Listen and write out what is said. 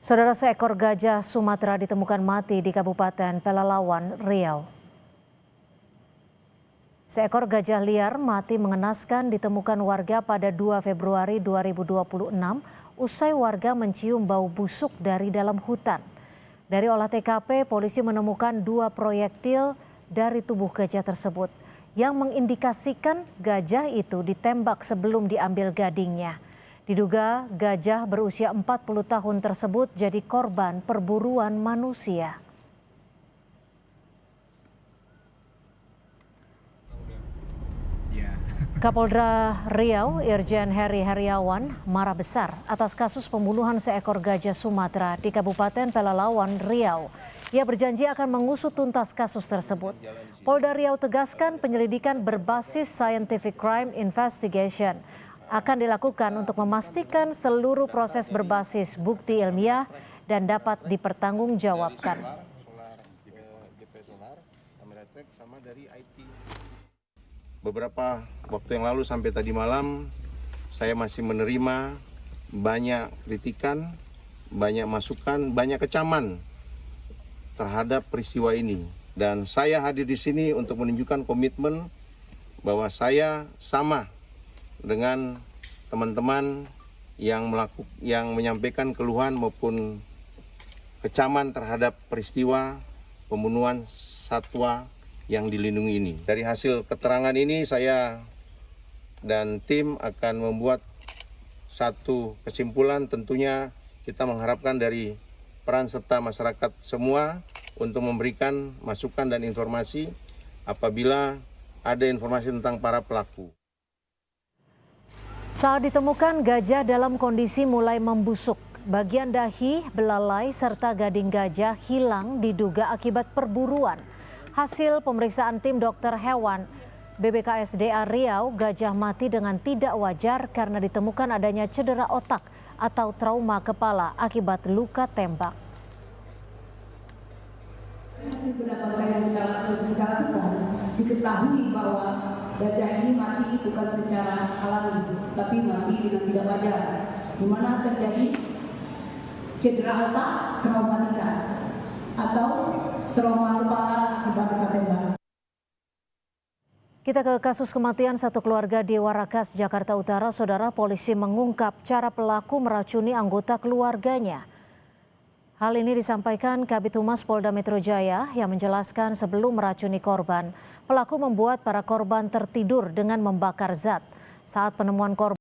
Saudara, seekor gajah Sumatera ditemukan mati di Kabupaten Pelalawan, Riau. Seekor gajah liar mati mengenaskan ditemukan warga pada 2 Februari 2026 usai warga mencium bau busuk dari dalam hutan. Dari olah TKP, polisi menemukan 2 proyektil dari tubuh gajah tersebut yang mengindikasikan gajah itu ditembak sebelum diambil gadingnya. Diduga gajah berusia 40 tahun tersebut jadi korban perburuan manusia. Kapolda Riau, Irjen Heri Heriawan, marah besar atas kasus pembunuhan seekor gajah Sumatera di Kabupaten Pelalawan, Riau. Ia berjanji akan mengusut tuntas kasus tersebut. Polda Riau tegaskan penyelidikan berbasis Scientific Crime Investigation akan dilakukan untuk memastikan seluruh proses berbasis bukti ilmiah dan dapat dipertanggungjawabkan. Beberapa waktu yang lalu sampai tadi malam saya masih menerima banyak kritikan, banyak masukan, banyak kecaman terhadap peristiwa ini. Dan saya hadir di sini untuk menunjukkan komitmen bahwa saya sama dengan teman-teman yang menyampaikan keluhan maupun kecaman terhadap peristiwa pembunuhan satwa yang dilindungi ini. Dari hasil keterangan ini saya dan tim akan membuat satu kesimpulan. Tentunya kita mengharapkan dari peran serta masyarakat semua untuk memberikan masukan dan informasi apabila ada informasi tentang para pelaku. Saat ditemukan, gajah dalam kondisi mulai membusuk. Bagian dahi, belalai, serta gading gajah hilang diduga akibat perburuan. Hasil pemeriksaan tim dokter hewan BBKSDA Riau, gajah mati dengan tidak wajar karena ditemukan adanya cedera otak atau trauma kepala akibat luka tembak. Hasil pendapatan yang kita lakukan, diketahui bahwa gajah ini mati bukan secara alami, tapi mati dengan tidak wajar, di mana terjadi cedera otak traumatika atau trauma kepala akibat luka tembak. Kita ke kasus kematian satu keluarga di Warakas, Jakarta Utara. Saudara, polisi mengungkap cara pelaku meracuni anggota keluarganya. Hal ini disampaikan Kabid Humas Polda Metro Jaya yang menjelaskan sebelum meracuni korban, pelaku membuat para korban tertidur dengan membakar zat. Saat penemuan korban